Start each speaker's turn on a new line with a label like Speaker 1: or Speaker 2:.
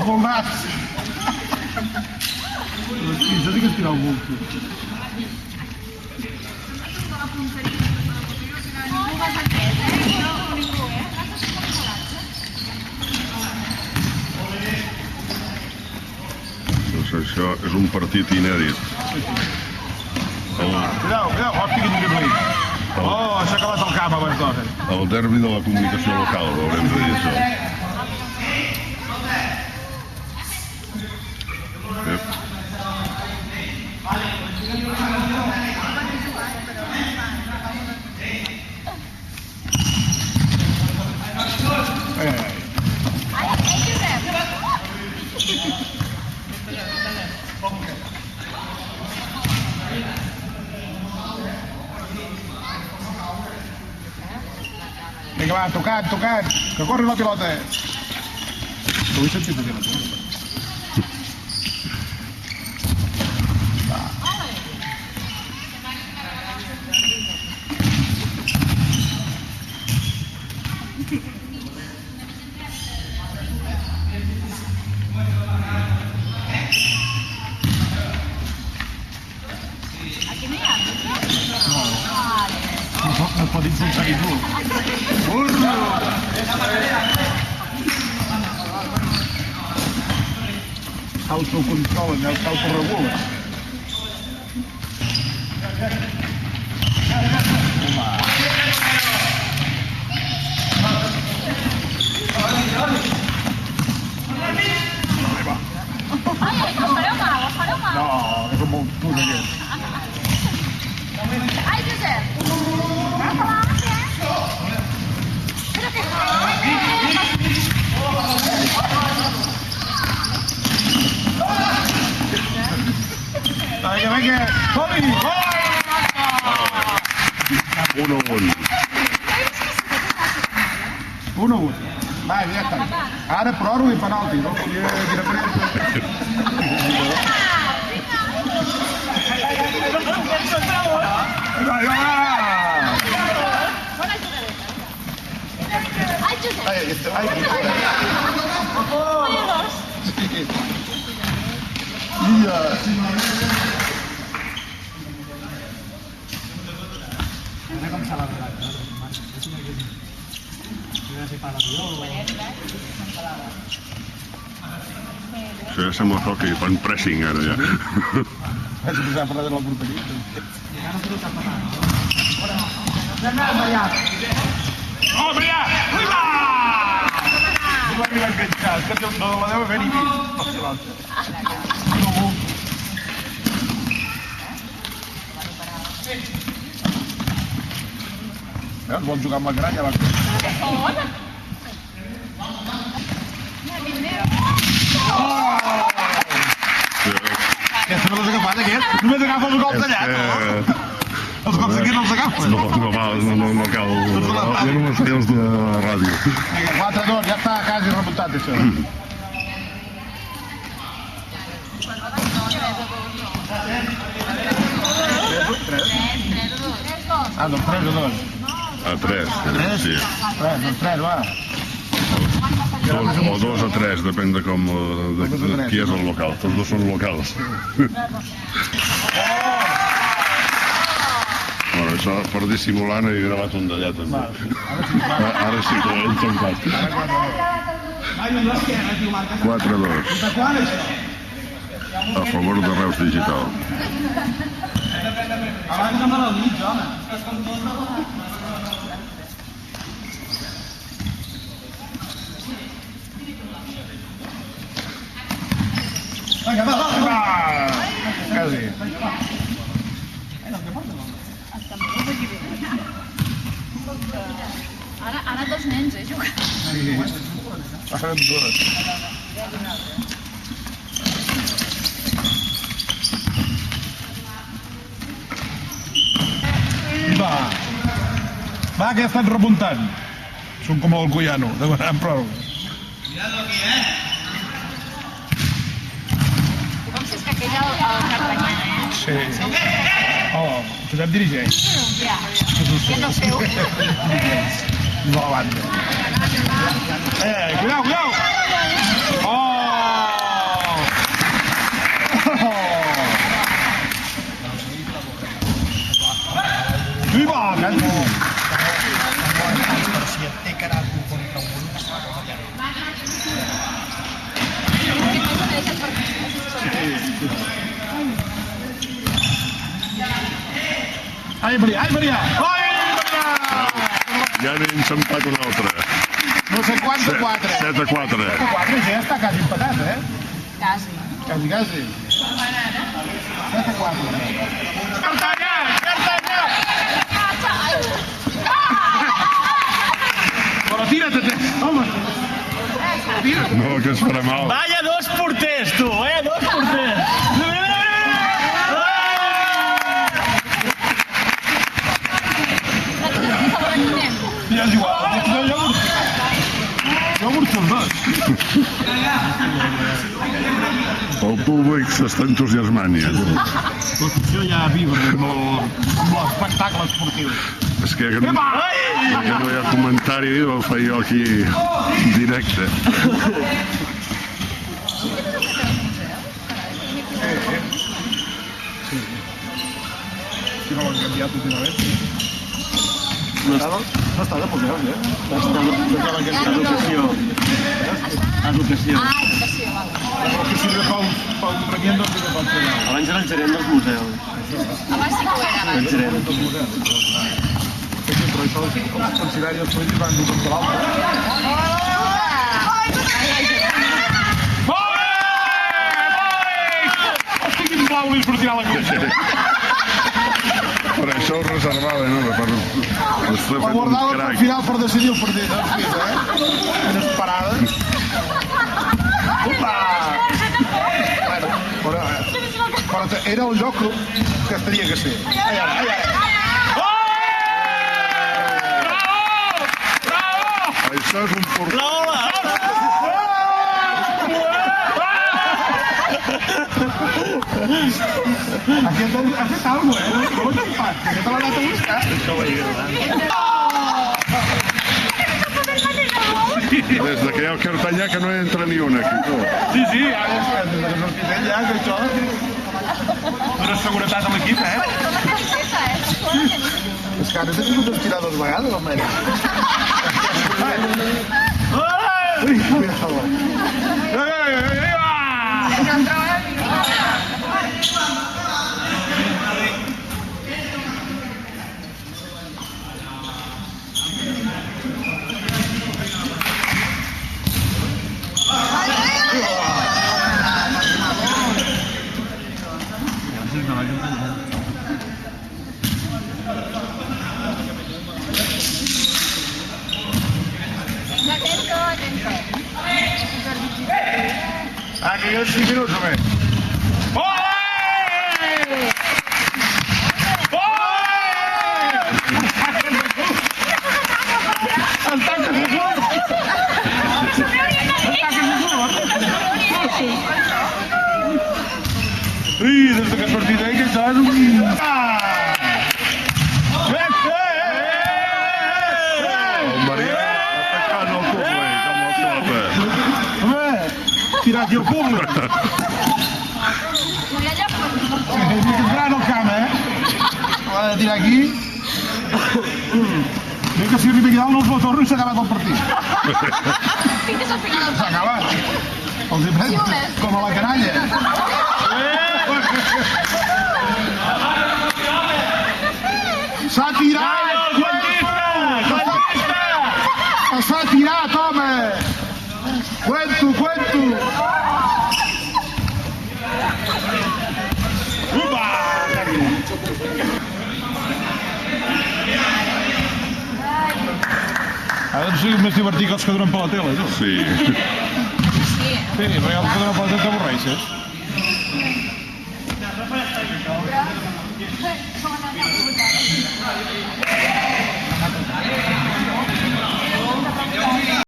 Speaker 1: col nas. Jo dic que es tira el bulto.
Speaker 2: Doncs això és un partit inèdit.
Speaker 1: Cuidao, hòstia, quin dribbling. Oh, s'ha acabat el camp abans d'hora.
Speaker 2: El derbi de la comunicació local, haurem de dir això.
Speaker 1: Vinga, va, tocant, que corri la pilota. Ho he sentit aquí, la pilota. No es pot insultar ningú. Burro! S'autocontrolen, s'autoregulen. No, que són molt tuts aquests.
Speaker 3: Ai, Josep!
Speaker 1: Vinga, som-hi! 1-1. Va, ja està. Ara pròrroga i penalti, no? Podia tirar per Va!
Speaker 3: Ai, Josep!
Speaker 1: Ai, aquesta... Ai, Ia!
Speaker 2: Això ja sembla hockey, fan pressing ara ja.
Speaker 1: Has posat per darrere la porteria. Oh, Brià! Arriba! No m'arriba a enganxar, és que no la deu haver ni vist. Veus, vol jugar amb la gralla, va. Aquesta no l'has agafat, aquest? Només agafa els gols d'allà, no? Els gols d'aquí no els agafes.
Speaker 2: No cal. Jo només feia els de ràdio.
Speaker 1: Vinga, 4-2, ja està quasi remuntat, això. Ah, doncs 3-2.
Speaker 2: A 3, sí.
Speaker 1: 3, va.
Speaker 2: O 2-3, depèn de com... de qui és el local. Tots dos són locals. Bueno, això per dissimular n'he gravat un d'allà també. Ara sí que l'he intentat. 4-2. A favor de Reus Digital.
Speaker 1: Abans amb el mig, home. Vinga, va! Quasi.
Speaker 3: Ara dos nens, jugant.
Speaker 1: Sí. Farem dos. Va, que ja estan remuntant. Són com el Goiano, demanant pròrroga.
Speaker 4: Cuidado aquí,
Speaker 3: Com si és que aquell el Cartanyà,
Speaker 1: Sí. Oh, Josep dirigeix.
Speaker 3: Ja, que no seu.
Speaker 1: No, la banda. Cuidao! Oh! Ai, Maria, ai, Maria! Ai, Maria!
Speaker 2: Ja n'he enxampat una altra.
Speaker 1: No sé quants de 4.
Speaker 2: 7 a 4.
Speaker 1: 4 ja està quasi empatat, eh?
Speaker 3: Quasi.
Speaker 1: Quasi, quasi. 7 a 4. Cartanya! Cartanya! Però tira't, home!
Speaker 2: No, que es farà mal.
Speaker 4: Vaya dos porters, tu, vaya dos porters.
Speaker 1: Ja és igual. Jo burxo els dos.
Speaker 2: El públic s'està entusiasmant ja.
Speaker 1: L'afició ja vibra amb l'espectacle esportiu.
Speaker 2: És que no hi ha comentari, el faig jo aquí en directe.
Speaker 1: Si no l'han canviat últimament.
Speaker 4: No
Speaker 1: està de poseu, eh?
Speaker 4: Educació. Educació.
Speaker 3: Ah, educació, vale.
Speaker 1: Però que sirve pel premiant no sé què pot fer.
Speaker 4: Abans era el gerent dels museus.
Speaker 3: Abans sí que ho era.
Speaker 4: El gerent.
Speaker 1: Però això els funcionaris dels polítics van dur contra l'altre. Hosti, quin blau és per tirar la cursa.
Speaker 2: Per això ho reservava, no? Per estar
Speaker 1: Ho
Speaker 2: fet un
Speaker 1: guardava per
Speaker 2: crac.
Speaker 1: final per decidir el partit, Unes parades. Upa! Bueno, però era el lloc que tenia que ser. Ai, ara, ai, ara.
Speaker 2: Això és un porter.
Speaker 1: Aquest ha fet alguna cosa, eh? No l'ha tampat, que te l'ha anat a buscar.
Speaker 2: Des de que hi ha el Cartanyà que no entra ni una aquí.
Speaker 1: Sí, ara és que des del Quitell ja, que això... Dóna seguretat a l'equip, eh? És que ara t'he tingut d'estirar 2 vegades, el Meri. Ui, cuidado. Ah, que queden 5 minuts només. Ole! Ole! El tanc de Jesús! Ui, des d'aquest partit que això és un...
Speaker 2: El Maria atacant el públic amb la pilota.
Speaker 1: Home, tirar aquí el públic. Sí, gran el camp, eh? L'ha de tirar aquí. Bé que si arriba aquí dalt no els la torno i s'ha acabat el partit.
Speaker 3: Fins al final del
Speaker 1: S'ha acabat. Els he pres com a la canalla. S'ha tirat! S'ha tirat, home! Cuento! Upa! Ara no sigui més divertit que els que donen per la tele, tu.
Speaker 2: Sí.
Speaker 3: Sí.
Speaker 1: Sí, però els que donen per la tele t'avorreixes.